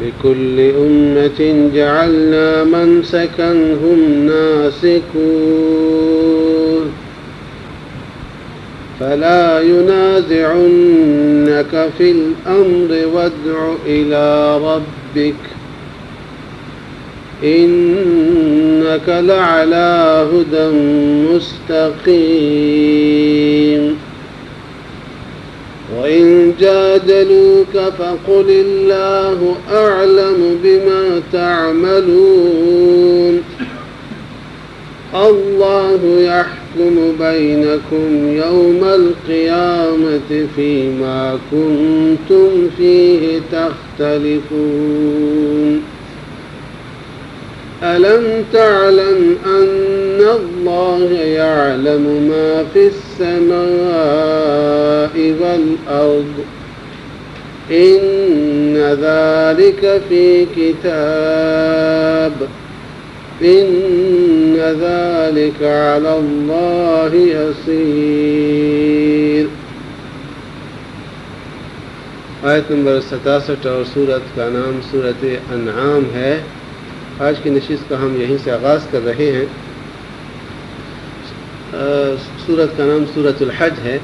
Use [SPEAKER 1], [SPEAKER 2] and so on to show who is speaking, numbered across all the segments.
[SPEAKER 1] لكل أمة جعلنا منسكا هم ناسكوه فلا ينازعنك في الأمر وادع إلى ربك إنك لعلى هدى مستقيم وإن جادلوك فقل الله أعلم بما تعملون الله يحكم بينكم يوم القيامة فيما كنتم فيه تختلفون ألم تعلم أن الله يعلم ما في السماء والأرض إن ذلك في كتاب إن ذلك على الله يسير. آیت نمبر 67 اور سورت کا نام سورت انعام ہے. آج کی نشست کا ہم یہیں سے آغاز کر رہے ہیں. سورت کا نام سورت الحج ہے.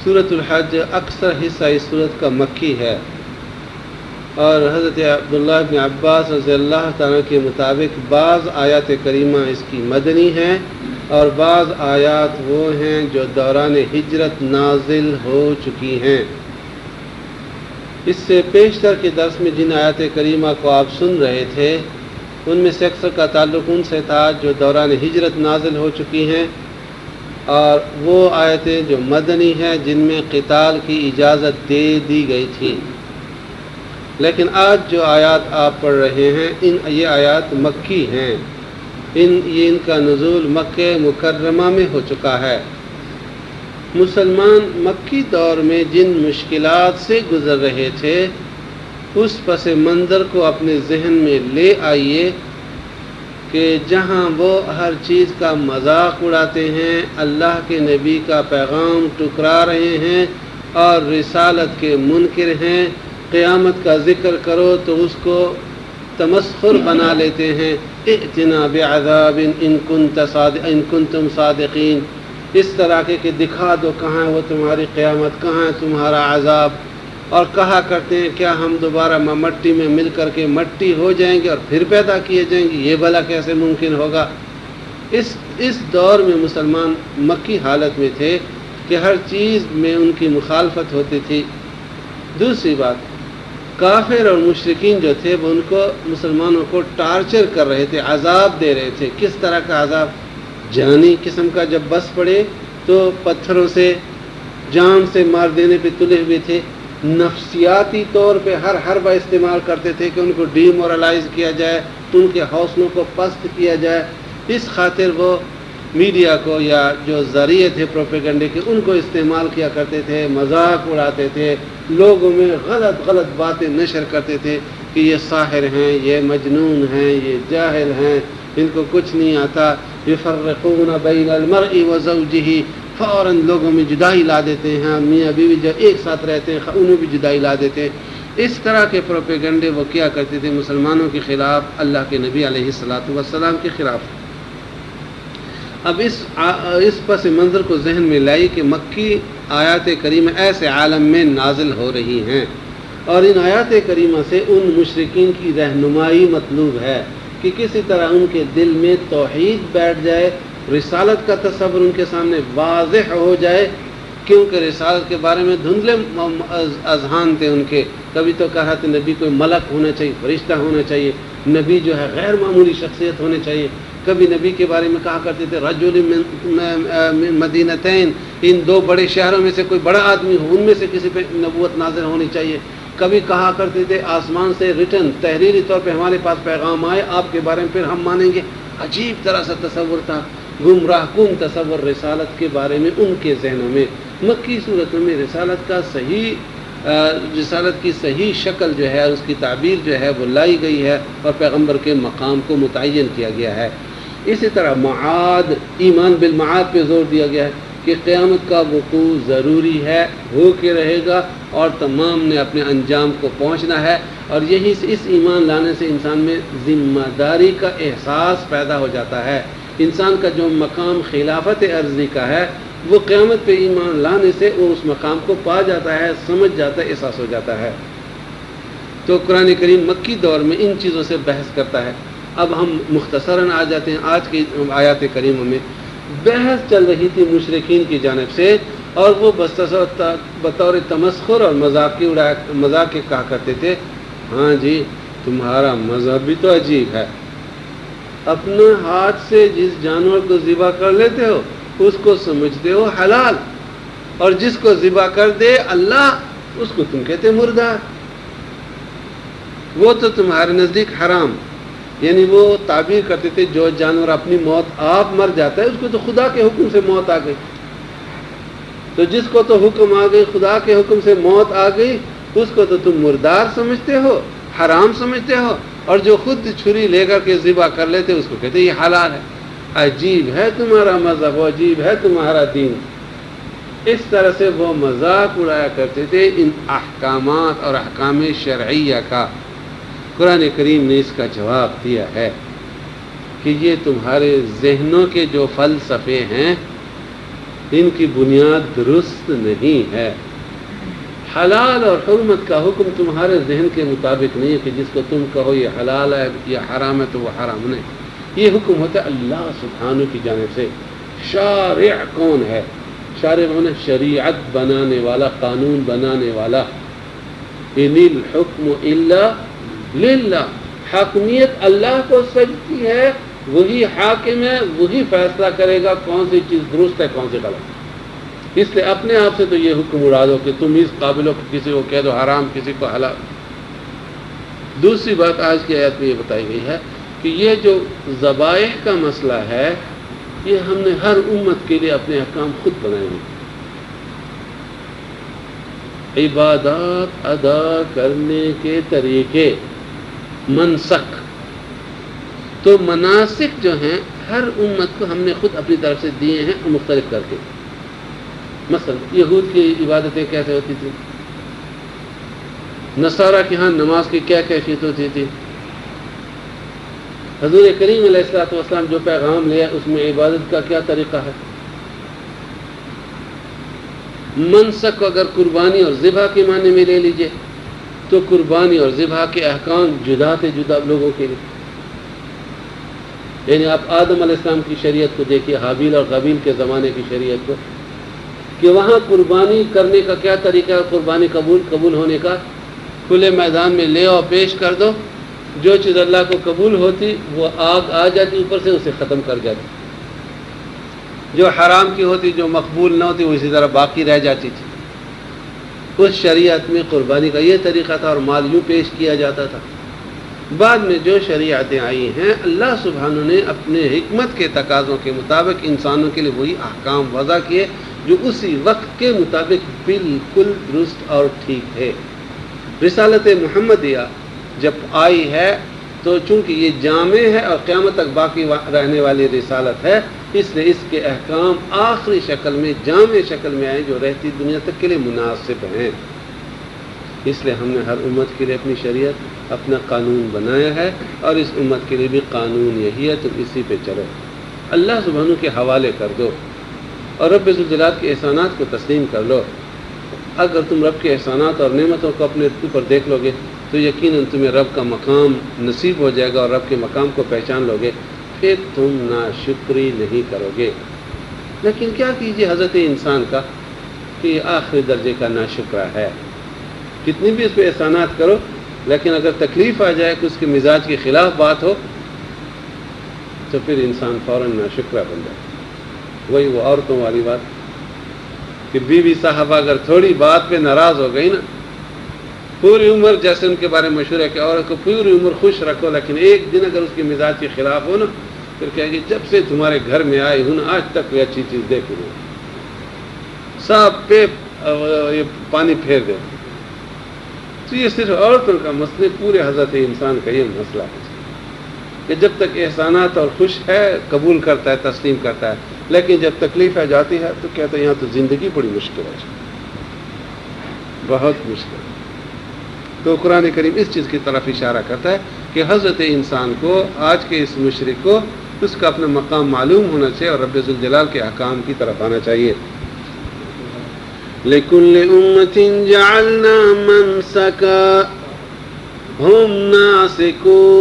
[SPEAKER 1] سورت الحج اکثر حصہ اس سورت کا مکی ہے اور حضرت عبداللہ بن عباس رضی اللہ تعالیٰ کے مطابق بعض آیات کریمہ اس کی مدنی ہیں اور بعض آیات وہ ہیں جو دوران ہجرت نازل ہو چکی ہیں. اس سے پیشتر کے درس میں جن آیات کریمہ کو آپ سن رہے تھے ان میں سے اکثر کا تعلق ان سے تھا جو دوران ہجرت نازل ہو چکی ہیں اور وہ آیتیں جو مدنی ہیں جن میں قتال کی اجازت دے دی گئی تھی. لیکن آج جو آیات آپ پڑھ رہے ہیں یہ آیات مکی ہیں. ان کا نزول مکہ مکرمہ میں ہو چکا ہے. مسلمان مکی دور میں جن مشکلات سے گزر رہے تھے اس پس منظر کو اپنے ذہن میں لے آئیے کہ جہاں وہ ہر چیز کا مذاق اڑاتے ہیں، اللہ کے نبی کا پیغام ٹکرا رہے ہیں اور رسالت کے منکر ہیں. قیامت کا ذکر کرو تو اس کو تمسخر بنا لیتے ہیں. ائتنا بعذاب ان کنتم صادقین. اس طرح کے دکھا دو کہاں ہے وہ تمہاری قیامت، کہاں ہے تمہارا عذاب. اور کہا کرتے ہیں کیا ہم دوبارہ مٹی میں مل کر کے مٹی ہو جائیں گے اور پھر پیدا کیے جائیں گے؟ یہ بھلا کیسے ممکن ہوگا؟ اس دور میں مسلمان مکی حالت میں تھے کہ ہر چیز میں ان کی مخالفت ہوتی تھی. دوسری بات، کافر اور مشرکین جو تھے وہ ان کو مسلمانوں کو ٹارچر کر رہے تھے، عذاب دے رہے تھے. کس طرح کا عذاب؟ جانی قسم کا. جب بس پڑے تو پتھروں سے جان سے مار دینے پہ تلے ہوئے تھے. نفسیاتی طور پہ ہر حربہ استعمال کرتے تھے کہ ان کو ڈی مورلائز کیا جائے، ان کے حوصلوں کو پست کیا جائے. اس خاطر وہ میڈیا کو یا جو ذریعے تھے پروپیگنڈے کے ان کو استعمال کیا کرتے تھے، مذاق اڑاتے تھے، لوگوں میں غلط باتیں نشر کرتے تھے کہ یہ ساحر ہیں، یہ مجنون ہیں، یہ جاہل ہیں، ان کو کچھ نہیں آتا. یفرقون بین المرء وزوجہ، فوراً لوگوں میں جدائی لا دیتے ہیں. میاں بیوی جو ایک ساتھ رہتے ہیں انہیں بھی جدائی لا دیتے ہیں. اس طرح کے پروپیگنڈے وہ کیا کرتے تھے مسلمانوں کے خلاف، اللہ کے نبی علیہ الصلوۃ والسلام کے خلاف. اب اس پس منظر کو ذہن میں لائی کہ مکی آیات کریمہ ایسے عالم میں نازل ہو رہی ہیں اور ان آیات کریمہ سے ان مشرکین کی رہنمائی مطلوب ہے کہ کسی طرح ان کے دل میں توحید بیٹھ جائے، رسالت کا تصور ان کے سامنے واضح ہو جائے. کیونکہ رسالت کے بارے میں دھندلے اذہان تھے ان کے. کبھی تو کہا تھا نبی کوئی ملک ہونا چاہیے، فرشتہ ہونا چاہیے، نبی جو ہے غیر معمولی شخصیت ہونے چاہیے. کبھی نبی کے بارے میں کہا کرتے تھے رجل من مدینتین، ان دو بڑے شہروں میں سے کوئی بڑا آدمی ہو، ان میں سے کسی پہ نبوت نازل ہونی چاہیے. کبھی کہا کرتے تھے آسمان سے ریٹن تحریری طور پہ ہمارے پاس پیغام آئے، آپ کے بارے میں پھر ہم مانیں گے. عجیب طرح سے تصور تھا، گمراہ کن تصور رسالت کے بارے میں ان کے ذہنوں میں. مکی صورتوں میں رسالت کی صحیح شکل جو ہے، اس کی تعبیر جو ہے وہ لائی گئی ہے اور پیغمبر کے مقام کو متعین کیا گیا ہے. اسی طرح معاد، ایمان بالمعاد پہ زور دیا گیا ہے کہ قیامت کا وقوع ضروری ہے، ہو کے رہے گا اور تمام نے اپنے انجام کو پہنچنا ہے، اور یہی سے اس ایمان لانے سے انسان میں ذمہ داری کا احساس پیدا ہو جاتا ہے۔ انسان کا جو مقام خلافت ارضی کا ہے وہ قیامت پہ ایمان لانے سے وہ اس مقام کو پا جاتا ہے، سمجھ جاتا ہے، احساس ہو جاتا ہے۔ تو قرآن کریم مکی دور میں ان چیزوں سے بحث کرتا ہے۔ اب ہم مختصراً آ جاتے ہیں آج کی آیات کریموں میں۔ بحث چل رہی تھی مشرکین کی جانب سے، اور وہ بطور تمسخر اور مذاق کے کہا کرتے تھے، ہاں جی تمہارا مذہب بھی تو عجیب ہے، اپنے ہاتھ سے جس جانور کو ذبح کر لیتے ہو اس کو سمجھتے ہو حلال، اور جس کو ذبح کر دے اللہ اس کو تم کہتے مردار، وہ تو تمہارے نزدیک حرام۔ یعنی وہ تعبیر کرتے تھے جو جانور اپنی موت آپ مر جاتا ہے اس کو تو خدا کے حکم سے موت آ گئی، تو جس کو تو حکم آ گئی، خدا کے حکم سے موت آ گئی، اس کو تو تم مردار سمجھتے ہو، حرام سمجھتے ہو، اور جو خود چھری لے کر کے ذبح کر لیتے اس کو کہتے یہ حلال ہے۔ عجیب ہے تمہارا مذہب، عجیب ہے تمہارا دین۔ اس طرح سے وہ مذاق اڑایا کرتے تھے ان احکامات اور احکام شرعیہ کا۔ قرآن کریم نے اس کا جواب دیا ہے کہ یہ تمہارے ذہنوں کے جو فلسفے ہیں ان کی بنیاد درست نہیں ہے۔ حلال اور حرمت کا حکم تمہارے ذہن کے مطابق نہیں ہے کہ جس کو تم کہو یہ حلال ہے یا حرام ہے تو وہ حرام نہیں، یہ حکم ہوتا ہے اللہ سبحانہ کی جانب سے۔ شارع کون ہے؟ شارع ہونا شریعت بنانے والا، قانون بنانے والا۔ ان الحکم الا للہ، حاکمیت اللہ کو سجتی ہے، وہی حاکم ہے، وہی فیصلہ کرے گا کون سی چیز درست ہے کون سی غلط۔ اس لیے اپنے آپ سے تو یہ حکم اڑا دو کہ تم اس قابل ہو کہ کسی کو کہہ دو حرام، کسی کو حلال۔ دوسری بات آج کی آیت میں یہ بتائی گئی ہے کہ یہ جو ذبائح کا مسئلہ ہے یہ ہم نے ہر امت کے لیے اپنے احکام خود بنائے ہیں۔ عبادات ادا کرنے کے طریقے، منسک، تو مناسک جو ہیں ہر امت کو ہم نے خود اپنی طرف سے دیے ہیں مختلف کر کے۔ مثلا یہود کی عبادتیں کیسے ہوتی تھی، نصارہ کے ہاں نماز کی کیا کیفیت ہوتی تھی، حضور کریم علیہ الصلوۃ والسلام جو پیغام لیا اس میں عبادت کا کیا طریقہ ہے۔ منسک اگر قربانی اور ذبح کے معنی میں لے لیجئے تو قربانی اور ذبح کے احکام جدا تھے جدا لوگوں کے لیے۔ یعنی آپ آدم علیہ السلام کی شریعت کو دیکھیے، حابیل اور قابیل کے زمانے کی شریعت کو، کہ وہاں قربانی کرنے کا کیا طریقہ ہے، قربانی قبول ہونے کا، کھلے میدان میں لے اور پیش کر دو، جو چیز اللہ کو قبول ہوتی وہ آگ آ جاتی اوپر سے اسے ختم کر جاتی، جو حرام کی ہوتی جو مقبول نہ ہوتی وہ اسی طرح باقی رہ جاتی تھی۔ اس شریعت میں قربانی کا یہ طریقہ تھا اور مال یوں پیش کیا جاتا تھا۔ بعد میں جو شریعتیں آئی ہیں اللہ سبحانہ نے اپنے حکمت کے تقاضوں کے مطابق انسانوں کے لیے وہی احکام وضع کیے جو اسی وقت کے مطابق بالکل درست اور ٹھیک ہے۔ رسالت محمدیہ جب آئی ہے تو چونکہ یہ جامع ہے اور قیامت تک باقی رہنے والی رسالت ہے، اس لیے اس کے احکام آخری شکل میں جامع شکل میں آئے جو رہتی دنیا تک کے لیے مناسب ہیں۔ اس لیے ہم نے ہر امت کے لیے اپنی شریعت، اپنا قانون بنایا ہے، اور اس امت کے لیے بھی قانون یہی ہے، تم اسی پہ چلو، اللہ سبحانہ کے حوالے کر دو اور رب ذوالجلال کے احسانات کو تسلیم کر لو۔ اگر تم رب کے احسانات اور نعمتوں کو اپنے اوپر دیکھ لو گے تو یقیناً تمہیں رب کا مقام نصیب ہو جائے گا اور رب کے مقام کو پہچان لو گے، پھر تم ناشکری نہیں کرو گے۔ لیکن کیا کیجیے حضرت انسان کا کہ یہ آخری درجے کا ناشکرہ ہے، کتنی بھی اس پہ احسانات کرو لیکن اگر تکلیف آ جائے کہ اس کے مزاج کے خلاف بات ہو تو پھر انسان فوراً ناشکرہ بن جائے۔ وہی وہ عورتوں والی بات کہ بیوی صاحبہ اگر تھوڑی بات پہ ناراض ہو گئی نا، پوری عمر جیسے ان کے بارے میں مشہور ہے کہ عورت کو پوری عمر خوش رکھو لیکن ایک دن اگر اس کے مزاج کے خلاف ہو نا پھر کہے گی جب سے تمہارے گھر میں آئی ہوں نا آج تک کوئی اچھی چیز دیکھی نہیں، سب پہ یہ پانی پھیر دے۔ تو یہ صرف عورتوں کا مسئلہ، پورے حضرت انسان کا یہ مسئلہ ہے کہ جب تک احسانات اور خوش ہے قبول کرتا ہے، تسلیم کرتا ہے، لیکن جب تکلیف آ جاتی ہے تو کہتے ہیں یہاں تو زندگی بڑی مشکل ہے، بہت مشکل۔ تو قرآن کریم اس چیز کی طرف اشارہ کرتا ہے کہ حضرت انسان کو، آج کے اس مشرک کو، اس کا اپنا مقام معلوم ہونا چاہیے اور رب ذوالجلال کے احکام کی طرف آنا چاہیے۔ لِكُلِّ أُمَّةٍ جَعَلْنَا مَنْسَكًا هُمْ نَاسِكُوهُ،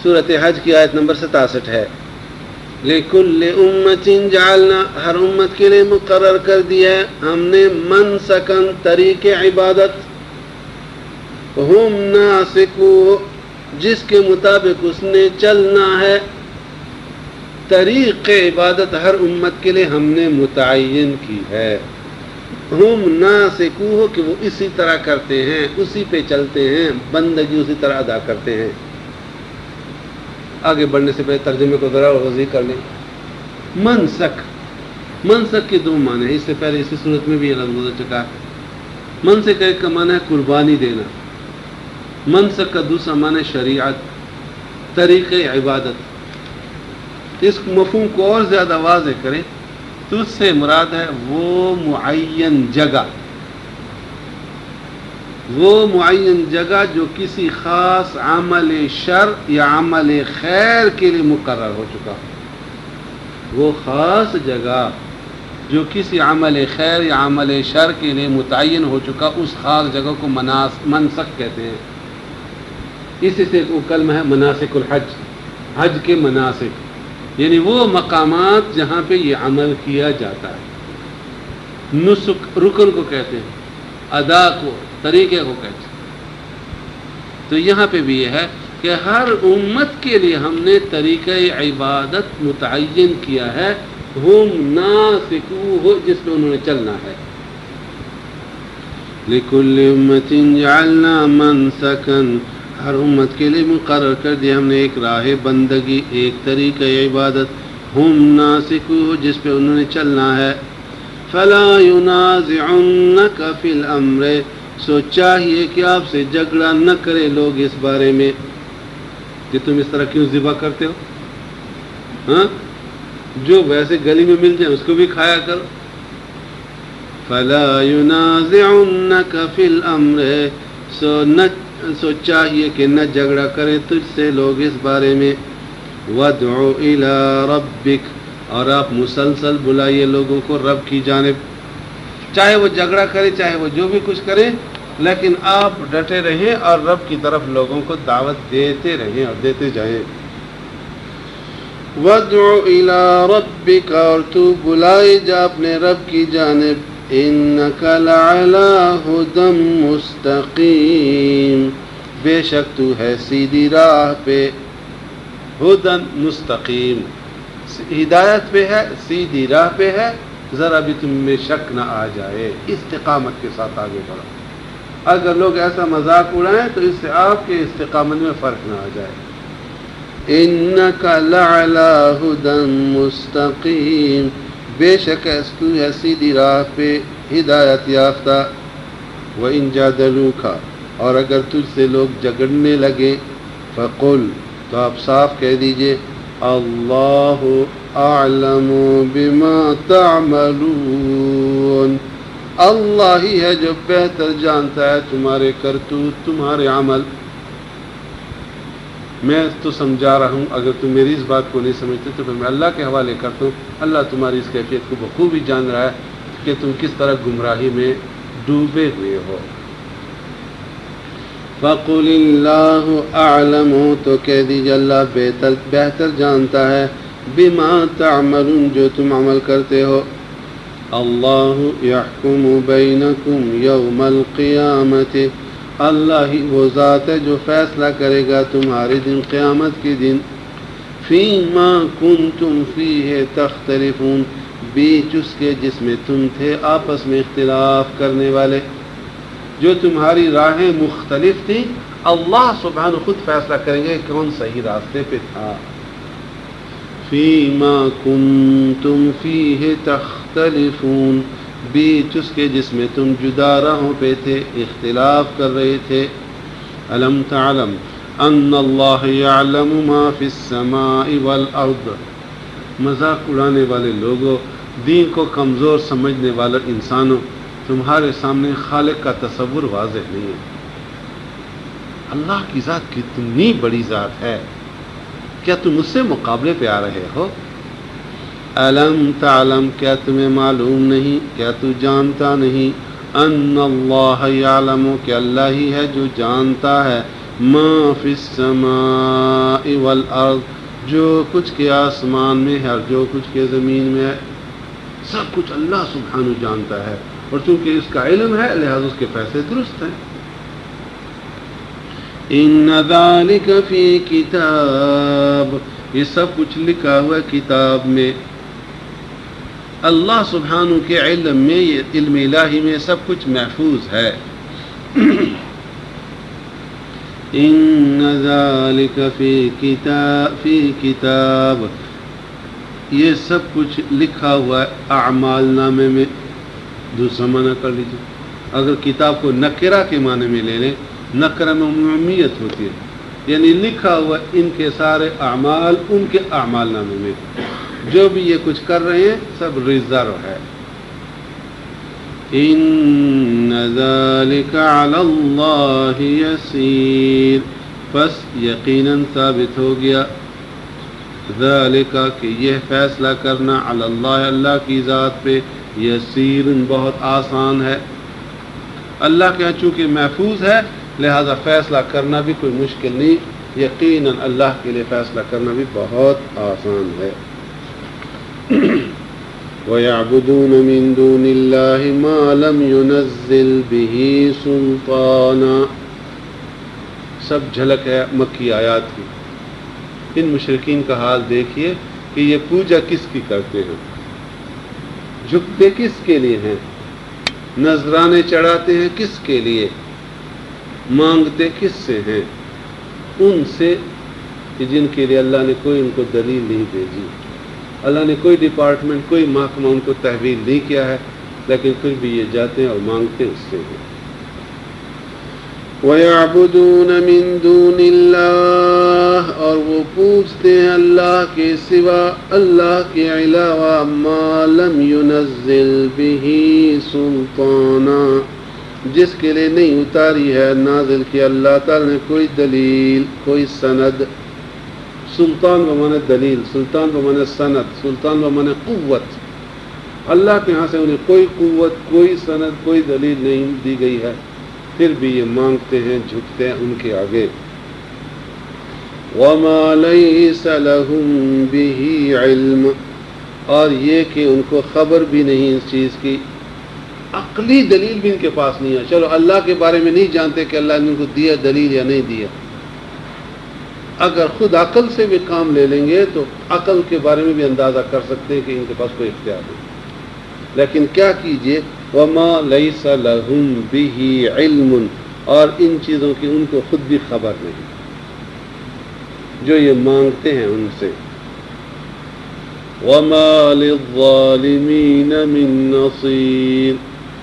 [SPEAKER 1] سورۃ حج کی آیت نمبر 67 ہے۔ لِكُلِّ أُمَّةٍ جَعَلْنَا، ہر امت کے لیے مقرر کر دیا ہے ہم نے، منسکن طریق عبادت، ہم ناسکوہ جس کے مطابق اس نے چلنا ہے۔ طریق عبادت ہر امت کے لیے ہم نے متعین کی ہے، ہم ناسکوہ کہ وہ اسی طرح کرتے ہیں، اسی پہ چلتے ہیں، بندگی اسی طرح ادا کرتے ہیں۔ آگے بڑھنے سے پہلے ترجمے کو ذرا وضیح کر لیں۔ منسک، منسک کے دو معنی ہیں، اس سے پہلے اسی صورت میں بھی یہ لفظ گزر چکا ہے۔ منسک ایک کا معنی ہے قربانی دینا، منسک کا دوسرا معنی ہے شریعت، طریق عبادت۔ اس مفہوم کو اور زیادہ واضح کریں تو اس سے مراد ہے وہ معین جگہ، وہ معین جگہ جو کسی خاص عمل شر یا عمل خیر کے لیے مقرر ہو چکا، وہ خاص جگہ جو کسی عمل خیر یا عمل شر کے لیے متعین ہو چکا، اس خاص جگہ کو منسک کہتے ہیں۔ اسی سے وہ کلمہ ہے مناسک الحج، حج کے مناسک، یعنی وہ مقامات جہاں پہ یہ عمل کیا جاتا ہے۔ نسک رکن کو کہتے ہیں، ادا کو، طریقے کو کہتے ہیں۔ تو یہاں پہ بھی یہ ہے کہ ہر امت کے لیے ہم نے طریقہ عبادت متعین کیا ہے، ہم ناسکوہ جس پہ انہوں نے چلنا ہے۔ لِكُلِّ أُمَّةٍ جَعَلْنَا مَنْسَكًا، ہر امت کے لیے مقرر کر دیا ہم نے ایک راہ بندگی، ایک طریقہ عبادت، ہم ناسکوہ جس پہ انہوں نے چلنا ہے۔ فَلَا يُنَازِعُنَّكَ فِي الْأَمْرِ، سو چاہیے کہ آپ سے جھگڑا نہ کرے لوگ اس بارے میں کہ تم اس طرح کیوں ذبح کرتے ہو، ہاں جو ویسے گلی میں مل جائے اس کو بھی کھایا کرو۔ فَلَا يُنَازِعُنَّكَ فِي الْأَمْرِ، سو چاہیے کہ نہ جھگڑا کرے تجھ سے لوگ اس بارے میں۔ وَادْعُ إِلَىٰ رَبِّكَ، اور آپ مسلسل بلائیے لوگوں کو رب کی جانب، چاہے وہ جھگڑا کرے، چاہے وہ جو بھی کچھ کرے، لیکن آپ ڈٹے رہیں اور رب کی طرف لوگوں کو دعوت دیتے رہیں اور دیتے جائیں۔ وَادْعُ إِلَىٰ رَبِّكَ، اور تو بلائے جا اپنے رب کی جانب۔ إِنَّكَ لَعَلَىٰ هُدًى مُسْتَقِيمٍ، بے شک تو ہے سیدھی راہ پہ، ہدن مستقیم، ہدایت پہ ہے، سیدھی راہ پہ ہے، ذرا بھی تم میں شک نہ آ جائے، استقامت کے ساتھ آگے بڑھو۔ اگر لوگ ایسا مذاق اڑائیں تو اس سے آپ کے استقامت میں فرق نہ آ جائے۔ إِنَّكَ لَعَلَىٰ هُدًى مُسْتَقِيمٍ، بے شک تو ہے سیدھی راہ پہ، ہدایت یافتہ۔ وَإِن جَادَلُوكَ، اور اگر تجھ سے لوگ جھگڑنے لگے، فَقُلْ، تو آپ صاف کہہ دیجئے، اللہ اعلم بما تعملون، اللہ ہی ہے جو بہتر جانتا ہے تمہارے کرتوت، تمہارے عمل۔ میں تو سمجھا رہا ہوں، اگر تم میری اس بات کو نہیں سمجھتے تو پھر میں اللہ کے حوالے کرتا ہوں۔ اللہ تمہاری اس کیفیت کو بخوبی جان رہا ہے کہ تم کس طرح گمراہی میں ڈوبے ہوئے ہو۔ فَقُلِ اللَّهُ أَعْلَمُ، تو کہہ دیجیے اللہ بہتر جانتا ہے، بِمَا تَعْمَلُونَ، جو تم عمل کرتے ہو۔ اللہ يَحْكُمُ بَيْنَكُمْ يَوْمَ الْقِيَامَةِ، اللہ ہی وہ ذات ہے جو فیصلہ کرے گا تمہارے دن، قیامت کے دن۔ فِيمَا كُنْتُمْ فِيهِ تَخْتَلِفُونَ، بیچ اس کے جس میں تم تھے آپس میں اختلاف کرنے والے، جو تمہاری راہیں مختلف تھیں، اللہ سبحانہ خود فیصلہ کریں گے کون صحیح راستے پہ تھا۔ فیما کنتم فیہ تختلفون، بیچ اس کے جس میں تم جدا راہوں پہ تھے، اختلاف کر رہے تھے۔ الم تعلم ان اللہ یعلم ما فی السماء والارض، مذاق اڑانے والے لوگوں، دین کو کمزور سمجھنے والے انسانوں، تمہارے سامنے خالق کا تصور واضح نہیں ہے۔ اللہ کی ذات کتنی بڑی ذات ہے، کیا تم اس سے مقابلے پہ آ رہے ہو؟ الم تعلم، کیا تمہیں معلوم نہیں، کیا تو جانتا نہیں، ان اللہ یعلم، کہ اللہ ہی ہے جو جانتا ہے، ما فی السماء والارض، جو کچھ کے آسمان میں ہے اور جو کچھ کے زمین میں ہے، سب کچھ اللہ سبحانہ جانتا ہے، اور چونکہ اس کا علم ہے لہذا اس کے فیصلے درست ہیں۔ ان ذالک فی کتاب، یہ سب کچھ لکھا ہوا ہے کتاب میں، اللہ سبحانہ کے علم میں، علم الہی میں سب کچھ محفوظ ہے۔ ان ذالک فی کتاب، یہ سب کچھ لکھا ہوا ہے اعمال نامے میں۔ دوسرا معنی کر لیجیے، اگر کتاب کو نکرہ کے معنی میں لے لیں، نکرہ میں عمومیت ہوتی ہے، یعنی لکھا ہوا ان کے سارے اعمال ان کے اعمال نامے میں، جو بھی یہ کچھ کر رہے ہیں سب ریزرو ہے۔ ان ذالک علی اللہ یسیر، پس یقیناً ثابت ہو گیا، ذالک کہ یہ فیصلہ کرنا، علی اللہ اللہ کی ذات پہ، یسیر بہت آسان ہے۔ اللہ کے ہاں چونکہ محفوظ ہے لہذا فیصلہ کرنا بھی کوئی مشکل نہیں، یقیناً اللہ کے لیے فیصلہ کرنا بھی بہت آسان ہے۔ وَيَعْبُدُونَ مِن دُونِ اللَّهِ مَا لَمْ يُنَزِّلْ بِهِ سُلْطَانًا، سب جھلک ہے مکی آیات کی۔ ان مشرکین کا حال دیکھیے کہ یہ پوجا کس کی کرتے ہیں، جھکتے کس کے لیے ہیں، نذرانے چڑھاتے ہیں کس کے لیے، مانگتے کس سے ہیں، ان سے کہ جن کے لیے اللہ نے کوئی ان کو دلیل نہیں بھیجی، اللہ نے کوئی ڈپارٹمنٹ، کوئی محکمہ ان کو تحویل نہیں کیا ہے، لیکن پھر بھی یہ جاتے ہیں اور مانگتے اس سے ہیں۔ وَيَعْبُدُونَ مِن دُونِ اللَّهِ، اور وہ پوجتے ہیں اللہ کے سوا، اللہ کے علاوہ، مَا لَمْ يُنَزِّلْ بِهِ سُلْطَانًا، جس کے لیے نہیں اتاری ہے، نازل کیا اللہ تعالی نے کوئی دلیل، کوئی سند۔ سلطان بمانے دلیل، سلطان بمانے سند، سلطان بمانے قوت۔ اللہ کے ہاں سے انہیں کوئی قوت، کوئی سند، کوئی دلیل نہیں دی گئی ہے، پھر بھی یہ مانگتے ہیں، جھکتے ہیں ان کے آگے۔ وَمَا لَيْسَ لَهُم بِهِ عِلْمٌ، اور یہ کہ ان کو خبر بھی نہیں اس چیز کی، عقلی دلیل بھی ان کے پاس نہیں ہے۔ چلو اللہ کے بارے میں نہیں جانتے کہ اللہ نے ان کو دیا دلیل یا نہیں دیا، اگر خود عقل سے بھی کام لے لیں گے تو عقل کے بارے میں بھی اندازہ کر سکتے ہیں کہ ان کے پاس کوئی اختیار نہیں، لیکن کیا کیجئے، وَمَا لَيْسَ لَهُم بِهِ عِلْمٌ، اور ان چیزوں کی ان کو خود بھی خبر نہیں جو یہ مانگتے ہیں ان سے۔ وَمَا لِلظَّالِمِينَ مِن نَصِيرٍ،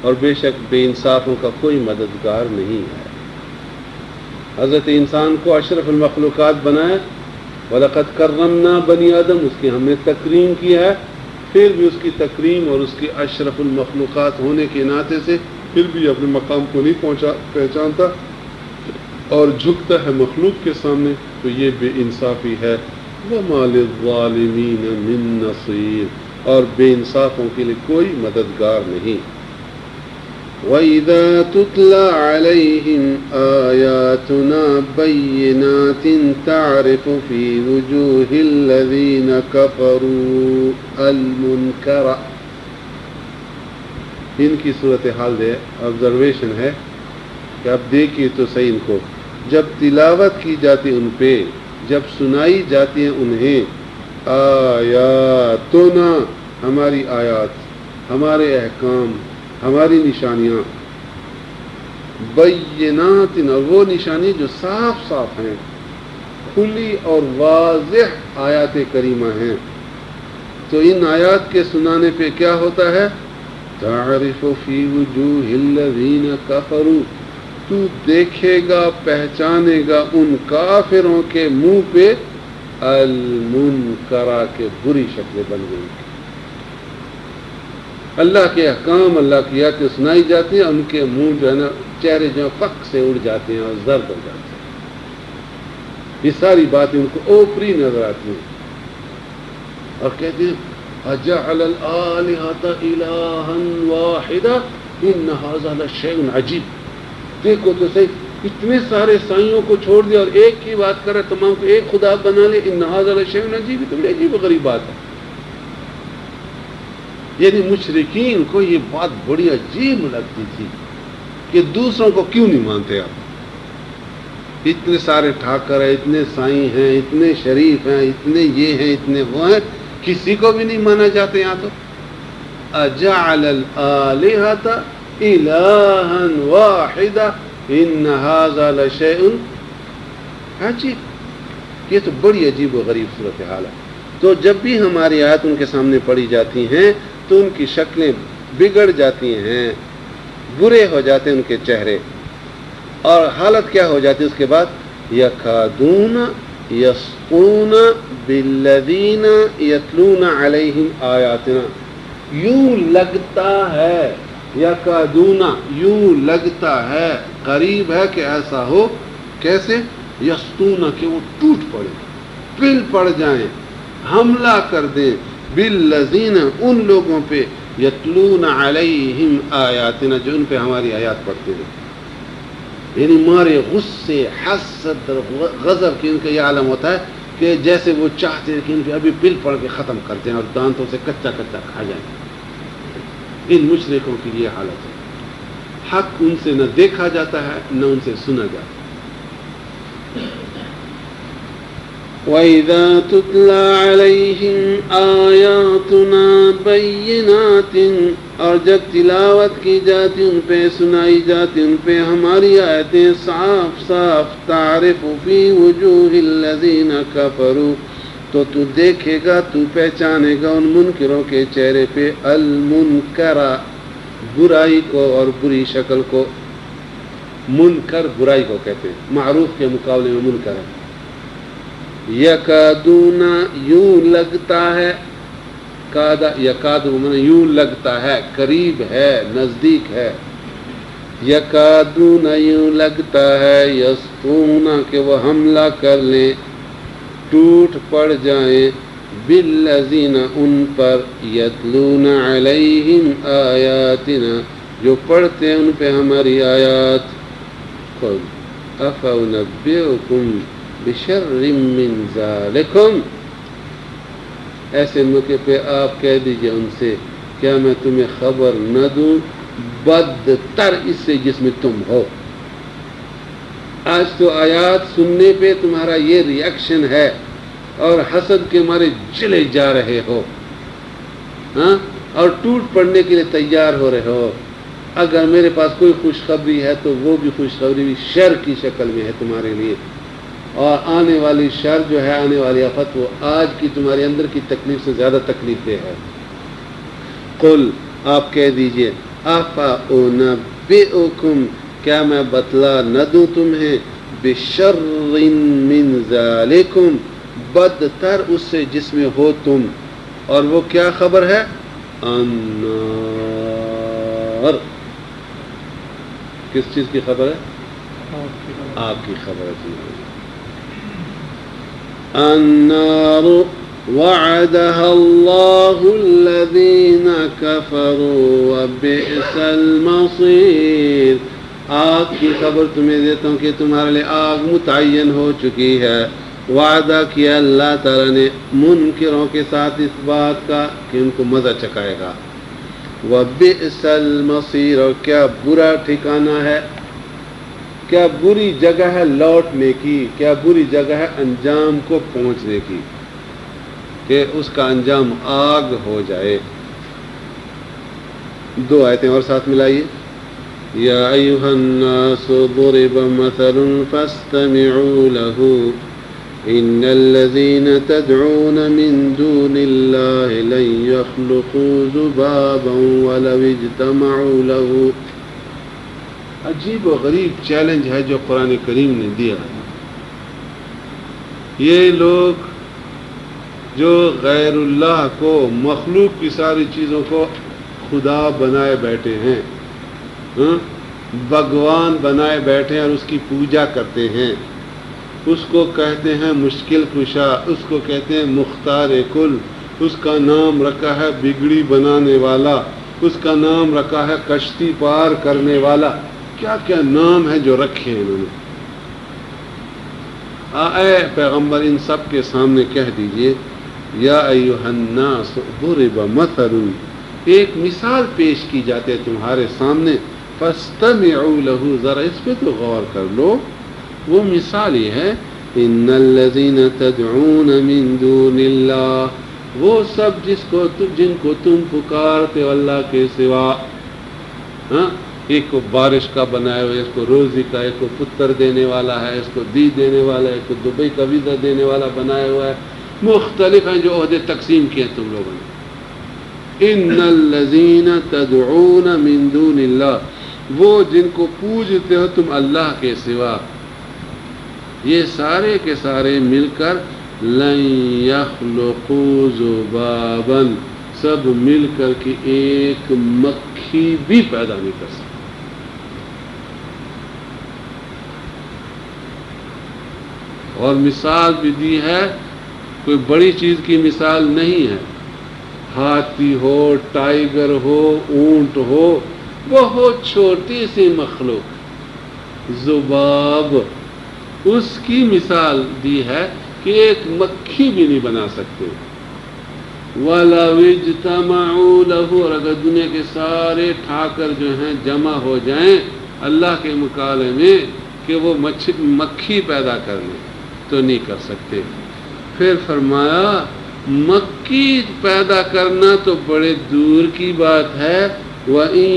[SPEAKER 1] اور بے شک بے انصافوں کا کوئی مددگار نہیں ہے۔ حضرت انسان کو اشرف المخلوقات بنایا، وَلَقَدْ كَرَّمْنَا بَنِي آدم، اس کی ہم نے تکریم کی ہے، پھر بھی اس کی تکریم اور اس کی اشرف المخلوقات ہونے کے ناطے سے پھر بھی اپنے مقام کو نہیں پہچانتا اور جھکتا ہے مخلوق کے سامنے، تو یہ بے انصافی ہے۔ وَمَا لِلظَّالِمِينَ مِن نَصِيرٍ، اور بے انصافوں کے لیے کوئی مددگار نہیں۔ وَإِذَا تُتْلَى عَلَيْهِمْ آيَاتُنَا بَيِّنَاتٍ تَعْرِفُ فِي وُجُوهِ الَّذِينَ كَفَرُوا الْمُنكَرَ، ان کی صورتحال ہے، آبزرویشن ہے کہ اب دیکھیے تو صحیح ان کو، جب تلاوت کی جاتی ان پہ، جب سنائی جاتی ہیں انہیں آیاتنا، ہماری آیات، ہمارے احکام، ہماری نشانیاں، بینات، اور وہ نشانی جو صاف صاف ہیں، کھلی اور واضح آیات کریمہ ہیں، تو ان آیات کے سنانے پہ کیا ہوتا ہے، تعرف فی وجوہ الذین کفروا، تو دیکھے گا، پہچانے گا ان کافروں کے منہ پہ المنکرہ کے بری شکلیں بن گئی. اللہ کے احکام اللہ کی آیتیں سنائی جاتی ہیں، ان کے منہ جو ہے نا چہرے جو فق سے اڑ جاتے ہیں اور زرد ہو جاتے ہیں. یہ ساری باتیں ان کو اوپری نظر آتی ہیں اور کہتے ہیں اجعل الآلہۃ الہا واحدا ان ھذا لشیء عجیب. دیکھو تو صحیح، اتنے سارے سائیوں کو چھوڑ دیا اور ایک کی بات کر رہے، تمام کو ایک خدا بنا لے. ان ھذا لشیء عجیب، تو بڑی عجیب و غریب بات ہے. یعنی مشرکین کو یہ بات بڑی عجیب لگتی تھی کہ دوسروں کو کیوں نہیں مانتے آپ؟ اتنے سارے ٹھاکر ہیں، اتنے سائی ہیں، اتنے شریف ہیں، اتنے یہ ہیں، اتنے وہ ہیں، کسی کو بھی نہیں مانا جاتے. یہاں تو اجعل الآلہۃ الہا واحدا ان ھذا لشیء عجیب. یہ تو بڑی عجیب و غریب صورتحال ہے. تو جب بھی ہماری آیات ان کے سامنے پڑھی جاتی ہیں تو ان کی شکلیں بگڑ جاتی ہیں، برے ہو جاتے ہیں ان کے چہرے، اور حالت کیا ہو جاتی ہے اس کے بعد؟ یکادون یسقون بالذین یتلون علیہم آیاتنا. یوں لگتا ہے، یکادون یوں لگتا ہے، قریب ہے کہ ایسا ہو. کیسے؟ یسقون کہ وہ ٹوٹ پڑے، پل پڑ جائیں، حملہ کر دیں، بالذین ان لوگوں پہ، یتلون علیہم آیاتنا جو ان پہ ہماری آیات پڑھتے ہیں. یعنی مارے غصے، حسد، غضب کی ان کا یہ عالم ہوتا ہے کہ جیسے وہ چاہتے ہیں کہ ان پہ ابھی پل پڑ کے ختم کرتے ہیں اور دانتوں سے کچا کچا کھا جائیں. ان مشرکوں کی یہ حالت ہے. حق ان سے نہ دیکھا جاتا ہے نہ ان سے سنا جاتا ہے. وَإِذَا تُتْلَى عَلَيْهِمْ آيَاتُنَا بَيِّنَاتٍ، اور جب تلاوت کی جاتی ان پہ، سنائی جاتی ان پہ ہماری آیتیں صاف صاف، تعرف فی وجوہ الذین کفروا، تو تو دیکھے گا، تو پہچانے گا ان منکروں کے چہرے پہ، المنکرہ برائی کو اور بری شکل کو. منکر برائی کو کہتے ہیں، معروف کے مقابلے میں منکر ہے. یکادون یوں لگتا ہے، کادا یکادو من یوں لگتا ہے، قریب ہے، نزدیک ہے. یکادون یوں لگتا ہے، یسطون کہ وہ حملہ کر لیں، ٹوٹ پڑ جائیں، بالذین ان پر، یتلون علیہم آیاتنا جو پڑھتے ہیں ان پہ ہماری آیات. قل افانبئکم بشر من ذالکم، ایسے موقع پہ آپ کہہ دیجئے ان سے، کیا میں تمہیں خبر نہ دوں بدتر اس سے جس میں تم ہو. آج تو آیات سننے پہ تمہارا یہ ری ایکشن ہے اور حسد کے مارے جلے جا رہے ہو، ہاں، اور ٹوٹ پڑنے کے لیے تیار ہو رہے ہو. اگر میرے پاس کوئی خوشخبری ہے تو وہ بھی خوشخبری بھی شر کی شکل میں ہے تمہارے لیے، اور آنے والی شر جو ہے، آنے والی آفت، وہ آج کی تمہارے اندر کی تکلیف سے زیادہ تکلیف دہ ہے. قل آپ کہہ دیجئے، افانبئکم کیا میں بتلا نہ دوں تمہیں، بشر من ذالکم بدتر اس سے جس میں ہو تم. اور وہ کیا خبر ہے؟ النار. کس چیز کی خبر ہے؟ آپ کی خبر ہے. النار وعدها اللہ الذین کفروا وبئس المصیر. آگ کی خبر تمہیں دیتا ہوں کہ تمہارے لیے آگ متعین ہو چکی ہے. وعدہ کیا اللہ تعالیٰ نے منکروں کے ساتھ اس بات کا کہ ان کو مزہ چکھائے گا. وبئس المصیر، اور کیا برا ٹھکانہ ہے، کیا بری جگہ ہے لوٹنے کی، کیا بری جگہ ہے انجام کو پہنچنے کی، کہ اس کا انجام آگ ہو جائے. دو آیتیں اور ساتھ ملائیے. یا ایھا الناس ضرب مثل فاستمعوا له ان الذين تدعون من دون الله لن يخلقوا ذبابا ولو اجتمعوا له. عجیب و غریب چیلنج ہے جو قرآن کریم نے دیا. یہ لوگ جو غیر اللہ کو مخلوق کی ساری چیزوں کو خدا بنائے بیٹھے ہیں، بھگوان بنائے بیٹھے ہیں اور اس کی پوجا کرتے ہیں، اس کو کہتے ہیں مشکل کشا، اس کو کہتے ہیں مختار کل، اس کا نام رکھا ہے بگڑی بنانے والا، اس کا نام رکھا ہے کشتی پار کرنے والا، کیا کیا نام ہے جو رکھے ہیں انہوں نے۔ اے پیغمبر ان سب کے سامنے کہہ دیجئے یا ایھا الناس ضرب مثل، ایک مثال پیش کی جاتی ہے تمہارے سامنے، فاستمعوا له، ذرا اس پہ تو غور کر لو۔ وہ مثال یہ ہے ان الذین تدعون من دون اللہ، وہ سب جن کو تم پکارتے ہو اللہ کے سوا، ایک کو بارش کا بنایا ہوا ہے، اس کو روزی کا، ایک کو پتر دینے والا ہے، اس کو دی دینے والا ہے، ایک کو دبئی کا ویزا دینے والا بنایا ہوا ہے، مختلف ہیں جو عہدے تقسیم کیے تم لوگوں نے۔ ان الذین تدعون من دون اللہ، وہ جن کو پوجتے ہو تم اللہ کے سوا، یہ سارے کے سارے مل کر لن یخلقوا ذبابا، سب مل کر کے ایک مکھی بھی پیدا نہیں کر سکتے۔ اور مثال بھی دی ہے، کوئی بڑی چیز کی مثال نہیں ہے، ہاتھی ہو، ٹائیگر ہو، اونٹ ہو، بہت چھوٹی سی مخلوق ذباب، اس کی مثال دی ہے کہ ایک مکھی بھی نہیں بنا سکتے۔ وَلَوِ اجْتَمَعُوا لَهُ، اور اگر دنیا کے سارے ٹھاکر جو ہیں جمع ہو جائیں اللہ کے مقابلے میں کہ وہ مکھی پیدا کر لیں تو نہیں کر سکتے۔ پھر فرمایا مکھی پیدا کرنا تو بڑے دور کی بات ہے، وَإِن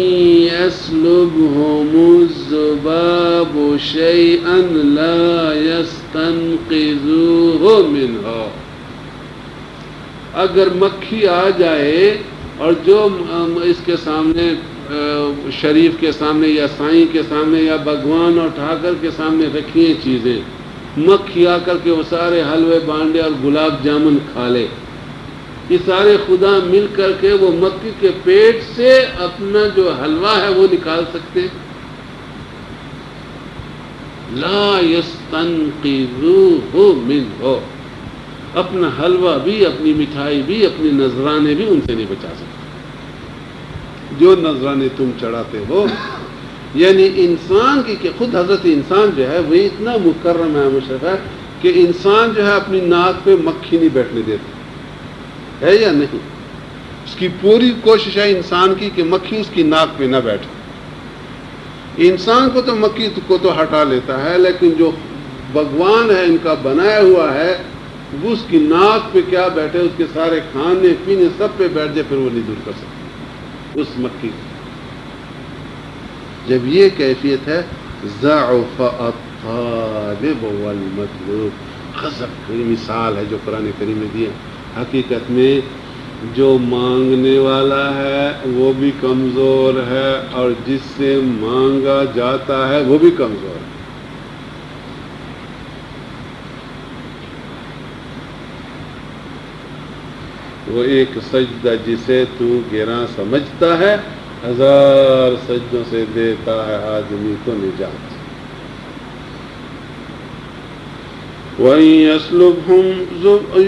[SPEAKER 1] يَسْلُبْهُمُ الذُّبَابُ شَيْئًا لَا يَسْتَنقِذُوهُ مِنْهُ، اگر مکھی آ جائے اور جو اس کے سامنے شریف کے سامنے یا سائیں کے سامنے یا بھگوان اور ٹھاکر کے سامنے رکھی ہیں چیزیں، مکھی آ کر کے وہ سارے حلوے بانڈے اور گلاب جامن کھا لے، یہ سارے خدا مل کر کے وہ مکھی کے پیٹ سے اپنا جو حلوہ ہے وہ نکال سکتے؟ لا یستنقذوہ منہ، اپنا حلوہ بھی، اپنی مٹھائی بھی، اپنے نذرانے بھی ان سے نہیں بچا سکتے جو نذرانے تم چڑھاتے ہو۔ یعنی انسان کی کہ خود حضرت انسان جو ہے وہ اتنا مکرم ہے، مشرف ہے کہ انسان جو ہے اپنی ناک پہ مکھی نہیں بیٹھنے دیتا ہے یا نہیں؟ اس کی پوری کوشش ہے انسان کی کہ مکھی اس کی ناک پہ نہ بیٹھے۔ انسان کو تو مکھی کو تو ہٹا لیتا ہے، لیکن جو بھگوان ہے ان کا بنایا ہوا ہے وہ اس کی ناک پہ کیا بیٹھے، اس کے سارے کھانے پینے سب پہ بیٹھ جائے، پھر وہ نہیں دور کر سکتے اس مکھی کو۔ جب یہ کیفیت ہے ضعف الطالب والمطلوب، غضب کی مثال ہے جو قرآن کریم میں دی ہے۔ حقیقت میں جو مانگنے والا ہے وہ بھی کمزور ہے اور جس سے مانگا جاتا ہے وہ بھی کمزور ہے۔ وہ ایک سجدہ جسے تو گراں سمجھتا ہے، ہزار سجدوں سے دیتا ہے آدمی کو نجات۔ وَإِن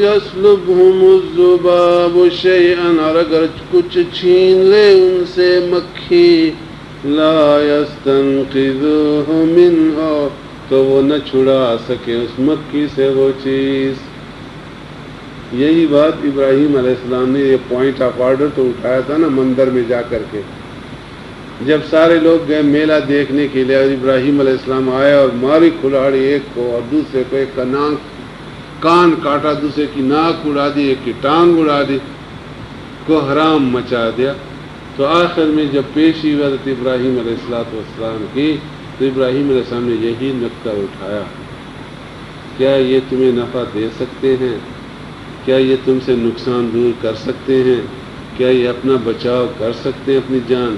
[SPEAKER 1] يَسْلُبْهُمُ الذُّبَابُ شَيْئًا، اور اگر کچھ چھین لے ان سے مکھی، لا يَسْتَنقِذُوهُ مِنْهُ، تو وہ نہ چھڑا سکے اس مکھی سے وہ چیز۔ یہی بات ابراہیم علیہ السلام نے یہ پوائنٹ آف آرڈر تو اٹھایا تھا نا مندر میں جا کر کے، جب سارے لوگ گئے میلہ دیکھنے کے لیے، ابراہیم علیہ السلام آیا اور ماری کھلاڑی ایک کو اور دوسرے کو، ایک کا کان کاٹا، دوسرے کی ناک اڑا دی، ایک کی ٹانگ اڑا دی، کو حرام مچا دیا۔ تو آخر میں جب پیشی حضرت ابراہیم علیہ السلام کی تو ابراہیم علیہ السلام نے یہی نقطہ اٹھایا، کیا یہ تمہیں نفع دے سکتے ہیں؟ کیا یہ تم سے نقصان دور کر سکتے ہیں؟ کیا یہ اپنا بچاؤ کر سکتے ہیں اپنی جان؟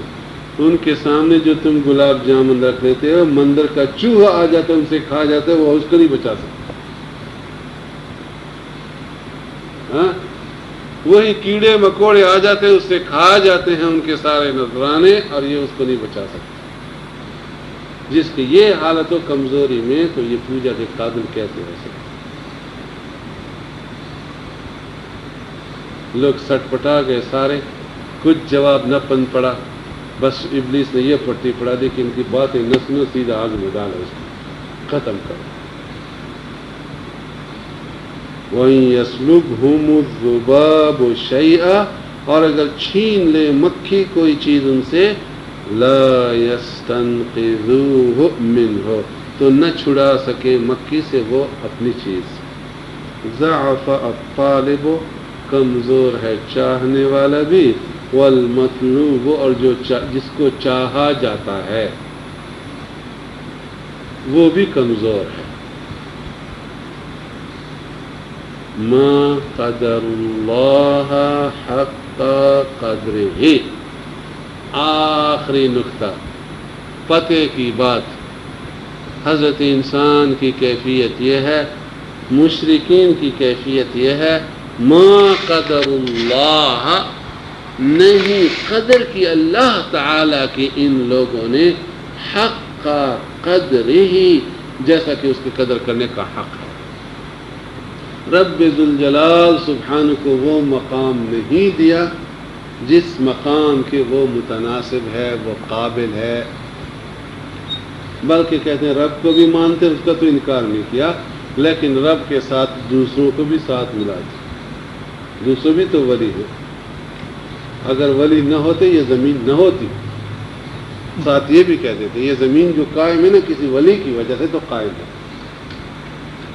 [SPEAKER 1] ان کے سامنے جو تم گلاب جامن رکھ لیتے ہو، مندر کا چوہا آ جاتا ہے ان سے کھا جاتا ہے، وہ اس کو نہیں بچا سکتا۔ ہاں وہی کیڑے مکوڑے آ جاتے ہیں، اس سے کھا جاتے ہیں ان کے سارے نذرانے، اور یہ اس کو نہیں بچا سکتے۔ جس کی یہ حالت و کمزوری میں تو یہ پوجا کے قابل کیسے ہو سکتے؟ لوگ سٹ پٹا گئے سارے، کچھ جواب نہ پن پڑا، بس ابلیس نے یہ پٹی پڑا دی کہ ان کی باتیں نہ سنو، سیدھا آگ میں ڈالو، اس کو ختم کرو۔ وَإِن يَسْلُبْهُمُ الذُّبَابُ شَيْئًا، اور اگر چھین لے مکھی کوئی چیز ان سے، لَا يَسْتَنْقِذُوهُ مِنْهُ، تو نہ چھڑا سکے مکھی سے وہ اپنی چیز۔ ضعف الطالب، کمزور ہے چاہنے والا بھی، والمطلوب، اور جو جس کو چاہا جاتا ہے وہ بھی کمزور ہے۔ ما قدر اللہ حق قدرہ، آخری نقطہ، پتے کی بات۔ حضرت انسان کی کیفیت یہ ہے، مشرکین کی کیفیت یہ ہے، ما قدر اللہ، نہیں قدر کی اللہ تعالی کی ان لوگوں نے، حق قدر ہی، جیسا کہ اس کی قدر کرنے کا حق ہے۔ رب ذوالجلال سبحانہ کو وہ مقام نہیں دیا جس مقام کے وہ متناسب ہے، وہ قابل ہے، بلکہ کہتے ہیں رب کو بھی مانتے، اس کا تو انکار نہیں کیا، لیکن رب کے ساتھ دوسروں کو بھی ساتھ ملا دیا۔ دوسرے بھی تو ولی ہے، اگر ولی نہ ہوتے یہ زمین نہ ہوتی۔ ساتھ یہ بھی کہتے تھے یہ زمین جو قائم ہے نا کسی ولی کی وجہ سے تو قائم ہے،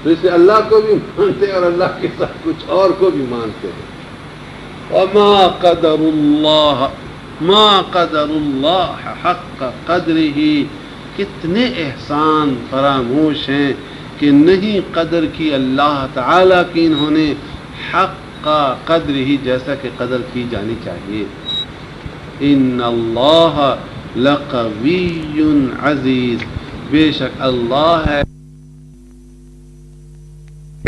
[SPEAKER 1] تو اس سے اللہ کو بھی مانتے اور اللہ کے ساتھ کچھ اور کو بھی مانتے ہیں۔ وما قدر اللہ، ما قدر اللہ حق قدرہ، کتنے احسان فراموش ہیں کہ نہیں قدر کی اللہ تعالیٰ کی انہوں نے، حق قدر ہی، جیسا کہ قدر کی جانی چاہیے۔ ان اللہ لقوی عزیز، بے شک اللہ ہے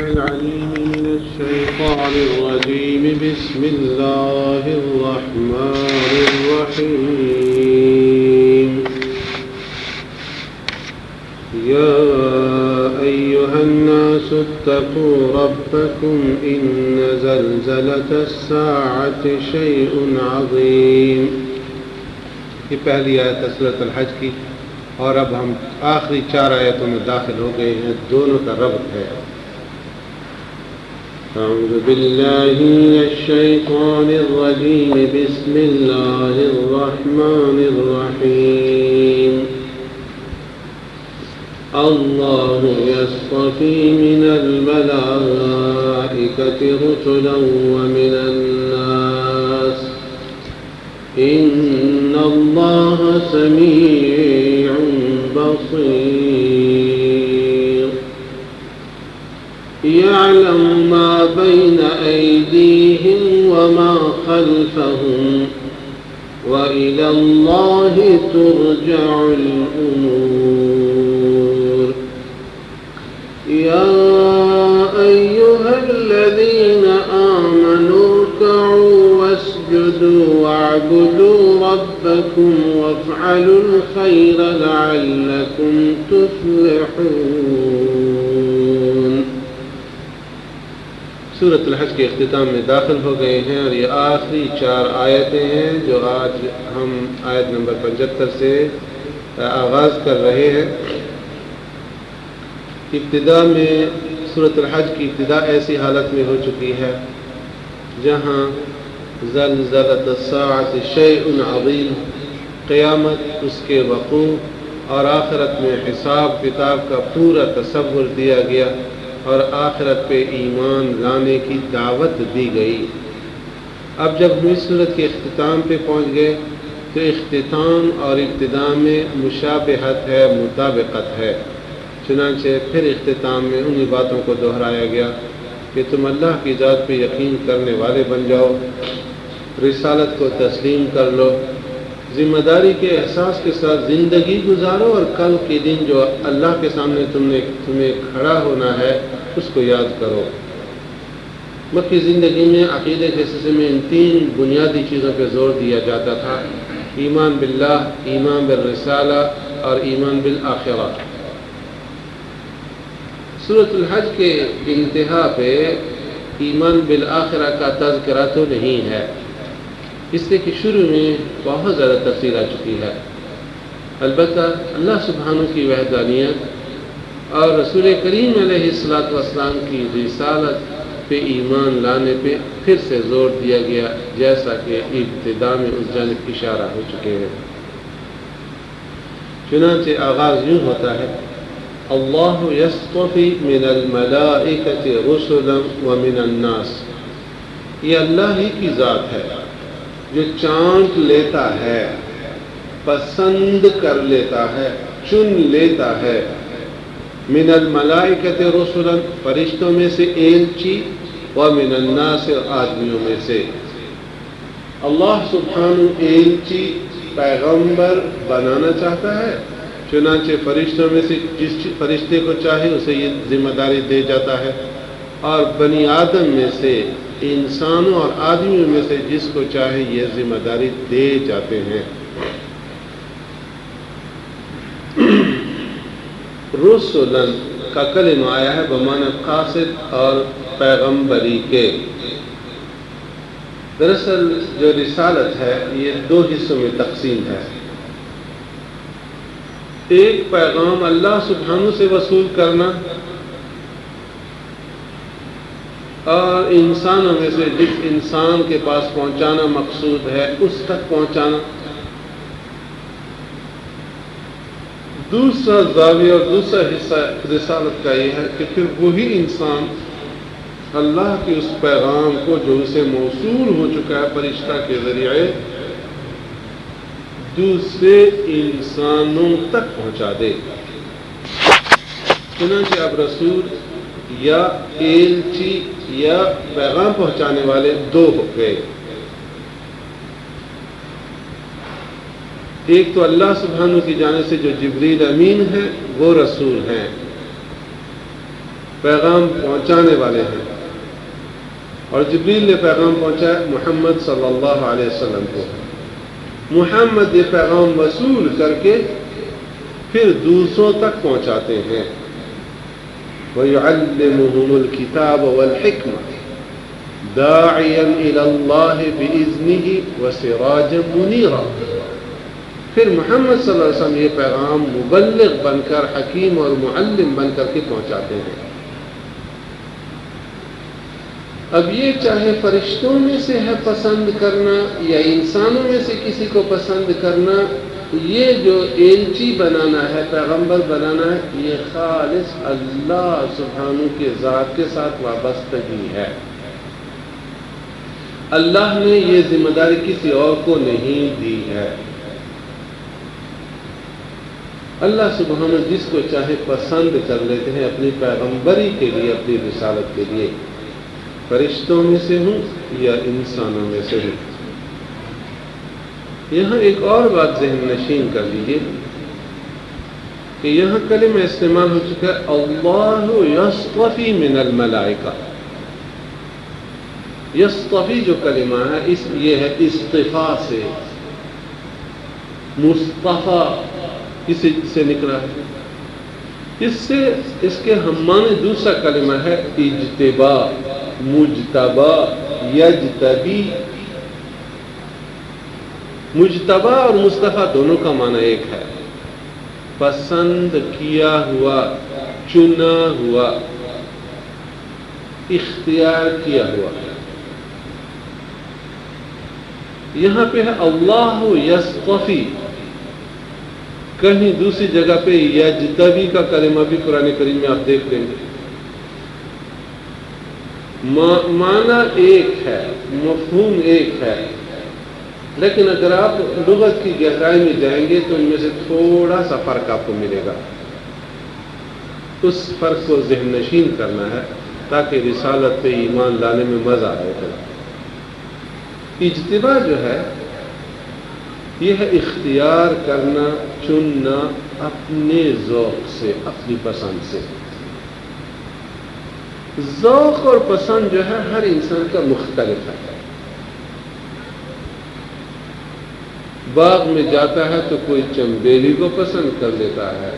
[SPEAKER 1] العلیم من الشیطان الرجیم، بسم اللہ الرحمن الرحیم۔ یا ایہا الناس اتقوا ربکم ان زلزلة الساعة شیء عظیم۔ یہ پہلی آیت ہے سورۃ الحج کی، اور اب ہم آخری 4 آیتوں میں داخل ہو گئے ہیں، دونوں کا ربط ہے۔ اعوذ باللہ من الشیطان الرجیم، بسم اللہ الرحمن الرحیم۔ اللہ یصطفی من الملائکۃ رسلا ومن الناس، ان اللہ سمیع بصیر، یعلم ما بین ایدیہم وما خلفہم، وإلی اللہ ترجع الأمور۔ یا ایہا الذین آمنوا ارکعوا واسجدوا واعبدوا ربکم وافعلوا الخیر لعلکم تفلحون۔ سورۃ الحج کے اختتام میں داخل ہو گئے ہیں، اور یہ آخری 4 آیتیں ہیں جو آج ہم آیت نمبر 75 سے آغاز کر رہے ہیں۔ ابتدا میں سورۃ الحج کی ابتدا ایسی حالت میں ہو چکی ہے جہاں زلزلۃ الساعۃ شیء عظیم، قیامت، اس کے وقوع اور آخرت میں حساب کتاب کا پورا تصور دیا گیا، اور آخرت پہ ایمان لانے کی دعوت دی گئی۔ اب جب ہم اس صورت کے اختتام پہ پہنچ گئے تو اختتام اور ابتدا میں مشابہت ہے، مطابقت ہے، چنانچہ پھر اختتام میں انہی باتوں کو دہرایا گیا کہ تم اللہ کی ذات پہ یقین کرنے والے بن جاؤ، رسالت کو تسلیم کر لو، ذمہ داری کے احساس کے ساتھ زندگی گزارو، اور کل کے دن جو اللہ کے سامنے تمہیں کھڑا ہونا ہے اس کو یاد کرو۔ مکی زندگی میں عقیدے کے سلسلے میں ان 3 بنیادی چیزوں پہ زور دیا جاتا تھا: ایمان باللہ، ایمان بالرسالہ اور ایمان بالآخرہ۔ سورۃ الحج کے انتہا پہ ایمان بالآخرہ کا تذکرہ تو نہیں ہے، اس لیے کہ شروع میں بہت زیادہ تفصیل آ چکی ہے۔ البتہ اللہ سبحانہ کی وحدانیت اور رسول کریم علیہ السلام کی رسالت پہ ایمان لانے پہ پھر سے زور دیا گیا، جیسا کہ ابتدا میں اس جانب اشارہ ہو چکے ہیں۔ چنانچہ آغاز یوں ہوتا ہے: اللہ یصطفی من الملائکۃ رسلا ومن الناس۔ یہ اللہ ہی کی ذات ہے جو چانٹ لیتا ہے، پسند کر لیتا ہے، چن لیتا ہے، من الملائکۃ رسلا، فرشتوں میں سے ایلچی، ومن الناس، آدمیوں میں سے۔ اللہ سبحانہ ایلچی پیغمبر بنانا چاہتا ہے، چنانچہ فرشتوں میں سے جس فرشتے کو چاہے اسے یہ ذمہ داری دے جاتا ہے، اور بنی آدم میں سے، انسانوں اور آدمیوں میں سے جس کو چاہے یہ ذمہ داری دے جاتے ہیں۔ رسولن کا کلمہ آیا ہے بمعنی قاصد اور پیغمبری کے۔ دراصل جو رسالت ہے یہ 2 حصوں میں تقسیم ہے۔ ایک پیغام اللہ سبحانہ سے وصول کرنا، اور انسانوں میں سے جس انسان کے پاس پہنچانا مقصود ہے اس تک پہنچانا۔ دوسرا زاویہ اور دوسرا حصہ رسالت کا یہ ہے کہ پھر وہی انسان اللہ کے اس پیغام کو جو اسے موصول ہو چکا ہے فرشتہ کے ذریعے، دوسرے انسانوں تک پہنچا دے۔ چنانچہ اب رسول یا ایلچی یا پیغام پہنچانے والے 2 ہو گئے۔ ایک تو اللہ سبحانہ کی جانب سے جو جبریل امین ہے وہ رسول ہیں، پیغام پہنچانے والے ہیں، اور جبریل نے پیغام پہنچایا محمد صلی اللہ علیہ وسلم کو۔ محمد یہ پیغام وصول کر کے پھر دوسروں تک پہنچاتے ہیں۔ وَيُعَلِّمُهُمُ الْكِتَابَ وَالْحِكْمَةَ دَاعِيًا إِلَى اللَّهِ بِإِذْنِهِ وَسِرَاجًا مُنِيرًا۔ پھر محمد صلی اللہ علیہ وسلم یہ پیغام مبلغ بن کر، حکیم اور معلم بن کر کے پہنچاتے ہیں۔ اب یہ چاہے فرشتوں میں سے ہے پسند کرنا یا انسانوں میں سے کسی کو پسند کرنا، یہ جو ایلچی بنانا ہے، پیغمبر بنانا ہے، یہ خالص اللہ سبحانہ کے ذات کے ساتھ وابستگی ہے۔ اللہ نے یہ ذمہ داری کسی اور کو نہیں دی ہے۔ اللہ سبحانہ جس کو چاہے پسند کر لیتے ہیں اپنی پیغمبری کے لیے، اپنی رسالت کے لیے، فرشتوں میں سے ہوں یا انسانوں میں سے ہوں۔ یہاں ایک اور بات ذہن نشین کر لیجیے کہ یہاں کلمہ استعمال ہو چکا ہے اللہ یصطفی من الملائکہ۔ یصطفی جو کلمہ ہے یہ ہے اصطفاء سے، مصطفیٰ کسی سے نکلا ہے۔ اس سے اس کے ہم معنی دوسرا کلمہ ہے اجتبا، مجتبا، یجتبی۔ مجتبا اور مصطفیٰ دونوں کا معنی ایک ہے، پسند کیا ہوا، چنا ہوا، اختیار کیا ہوا۔ یہاں پہ ہے اللہ یصطفی، کہیں دوسری جگہ پہ یجتبی کا کلمہ بھی قرآن کریم میں آپ دیکھ لیں گے، معنی ایک ہے، مفہوم ایک ہے، لیکن اگر آپ لغت کی گہرائی میں جائیں گے تو ان میں سے تھوڑا سا فرق آپ کو ملے گا۔ اس فرق کو ذہن نشین کرنا ہے تاکہ رسالت پہ ایمان لانے میں مزہ آئے گا۔ اجتبا جو ہے یہ ہے اختیار کرنا، چننا اپنے ذوق سے، اپنی پسند سے۔ ذوق اور پسند جو ہے ہر انسان کا مختلف ہے. باغ میں جاتا ہے تو کوئی چنبیلی کو پسند کر لیتا ہے،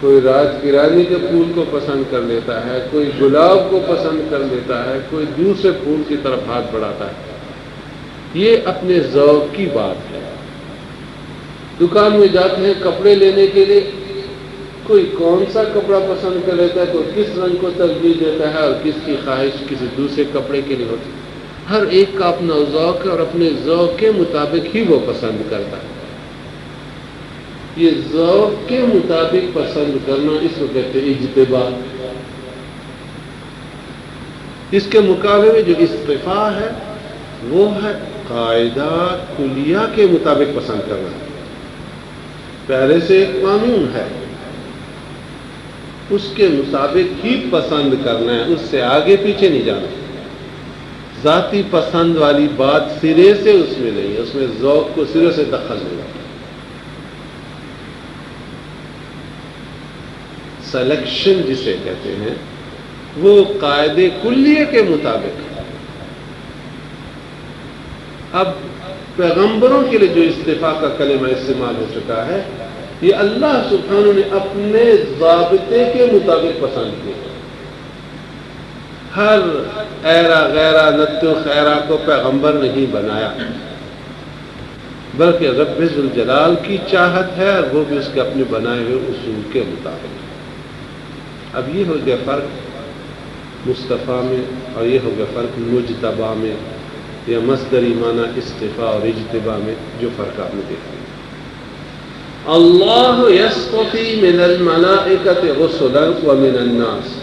[SPEAKER 1] کوئی رات کی رانی کے پھول کو پسند کر لیتا ہے، کوئی گلاب کو پسند کر لیتا ہے، کوئی دوسرے پھول کی طرف ہاتھ بڑھاتا ہے. یہ اپنے ذوق کی بات ہے. دکان میں جاتے ہیں کپڑے لینے کے لیے، کوئی کون سا کپڑا پسند کر لیتا ہے، کوئی کس رنگ کو ترجیح دیتا ہے اور کس کی خواہش کسی دوسرے کپڑے کے لیے ہوتی ہے. ہر ایک کا اپنا ذوق ہے اور اپنے ذوق کے مطابق ہی وہ پسند کرتا ہے. یہ ذوق کے مطابق پسند کرنا اس کو کہتے ہیں اجتباء. اس کے مقابلے میں جو اصطفاء ہے وہ ہے قاعدہ کلیہ کے مطابق پسند کرنا. پہلے سے ایک قانون ہے، اس کے مطابق ہی پسند کرنا ہے، اس سے آگے پیچھے نہیں جانا. ذاتی پسند والی بات سرے سے اس میں نہیں ہے، اس میں ذوق کو سرے سے دخل نہیں ہے. سلیکشن جسے کہتے ہیں وہ قاعدے کلیے کے مطابق ہے. اب پیغمبروں کے لیے جو اصطفاء کا کلمہ استعمال ہو چکا ہے، یہ اللہ سبحانہ نے اپنے ضابطے کے مطابق پسند کیا. ہر ایرا غیرہ نتو خیرہ کو پیغمبر نہیں بنایا، بلکہ رب ذوالجلال کی چاہت ہے اور وہ بھی اس کے اپنے بنائے ہوئے اصول کے مطابق. اب یہ ہو گیا فرق مصطفیٰ میں اور یہ ہو گیا فرق مجتبیٰ میں، یا مصدری معنی اصطفاء اور اجتباء میں جو فرق آپ نے دیکھا. اللہ یصطفی من الملائکۃ رسلا ومن الناس.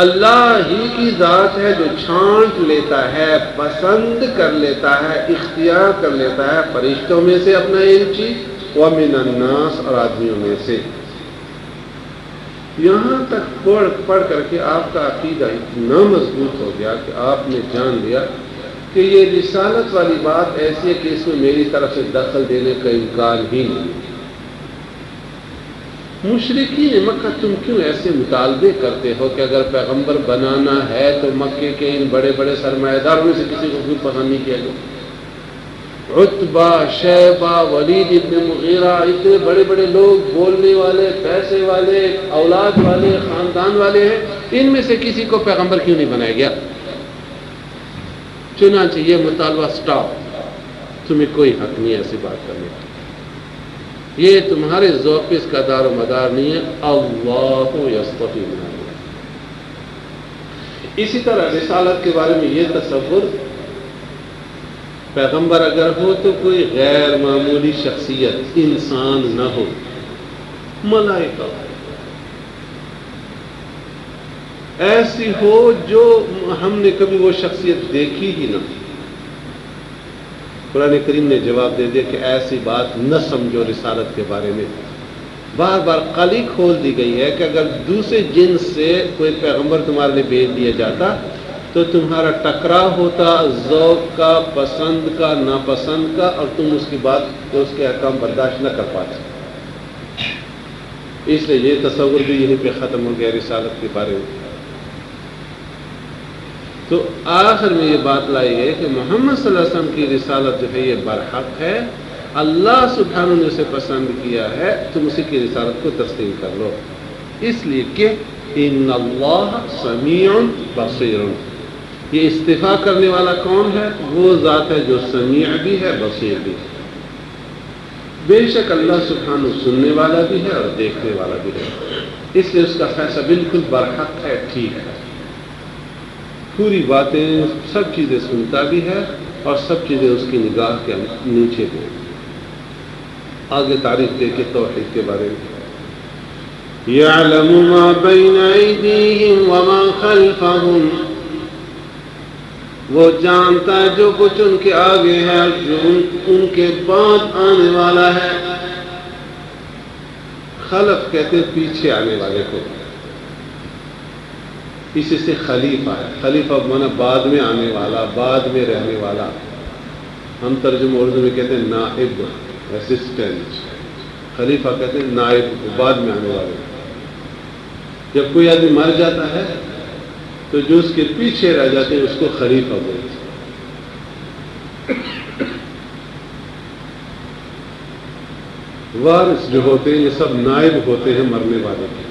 [SPEAKER 1] اللہ ہی کی ذات ہے جو چھانٹ لیتا ہے، پسند کر لیتا ہے، اختیار کر لیتا ہے فرشتوں میں سے اپنا انچی، ومن الناس اور آدمیوں میں سے. یہاں تک پڑھ کر کے آپ کا عقیدہ اتنا مضبوط ہو گیا کہ آپ نے جان لیا کہ یہ رسالت والی بات ایسی ہے کہ اس میں میری طرف سے دخل دینے کا امکان ہی نہیں. مشرکین مکہ تم کیوں ایسے مطالبے کرتے ہو کہ اگر پیغمبر بنانا ہے تو مکے کے ان بڑے بڑے سرمایہ داروں میں سے کسی کو کیوں پسند نہیں کیا گیا؟ عتبہ، شیبہ، ولید ابن مغیرہ، اتنے بڑے بڑے لوگ، بولنے والے، پیسے والے، اولاد والے، خاندان والے ہیں، ان میں سے کسی کو پیغمبر کیوں نہیں بنایا گیا؟ چنانچہ یہ مطالبہ سٹاپ، تمہیں کوئی حق نہیں ایسی بات کرنے کا. یہ تمہارے ذوق پہ اس کا دار و مدار نہیں ہے. اللہ یصطفی من الناس. اسی طرح رسالت کے بارے میں یہ تصور، پیغمبر اگر ہو تو کوئی غیر معمولی شخصیت، انسان نہ ہو، ملائکہ ایسی ہو جو ہم نے کبھی وہ شخصیت دیکھی ہی نہ. قرآن کریم نے جواب دے دیا کہ ایسی بات نہ سمجھو. رسالت کے بارے میں بار بار قلی کھول دی گئی ہے کہ اگر دوسرے جنس سے کوئی پیغمبر تمہارے لیے بھیج دیا جاتا تو تمہارا ٹکراؤ ہوتا ذوق کا، پسند کا، ناپسند کا، اور تم اس کی بات، اس کے احکام برداشت نہ کر پاتے. اس لیے یہ تصور بھی یہیں پہ ختم ہو گیا رسالت کے بارے میں. تو آخر میں یہ بات لائی ہے کہ محمد صلی اللہ علیہ وسلم کی رسالت جو ہے یہ برحق ہے، اللہ سبحانہ نے اسے پسند کیا ہے، تم اسی کی رسالت کو تسلیم کر لو. اس لیے کہ ان اللہ سمیع بصیر. یہ استفاء کرنے والا کون ہے؟ وہ ذات ہے جو سمیع بھی ہے، بصیر بھی ہے. بے شک اللہ سبحانہ سننے والا بھی ہے اور دیکھنے والا بھی ہے، اس لیے اس کا فیصلہ بالکل برحق ہے، ٹھیک ہے. پوری باتیں، سب چیزیں سنتا بھی ہے اور سب چیزیں اس کی نگاہ کے نیچے ہیں. آگے تعریف دے کے توحید کے بارے میں، یعلم ما بین ایدیہم وما خلفہم. وہ جانتا ہے جو کچھ ان کے آگے ہے اور جو ان کے بعد آنے والا ہے. خلف کہتے ہیں پیچھے آنے والے کو، اسی سے خلیفہ ہے. خلیفہ مانا بعد میں آنے والا، بعد میں رہنے والا. ہم ترجمہ اردو میں کہتے ہیں نائب، اسسٹنٹ. خلیفہ کہتے ہیں نائب، بعد میں آنے والے. جب کوئی آدمی مر جاتا ہے تو جو اس کے پیچھے رہ جاتے ہیں اس کو خلیفہ بولتے ہیں۔ وارث جو ہوتے ہیں یہ سب نائب ہوتے ہیں مرنے والے کے،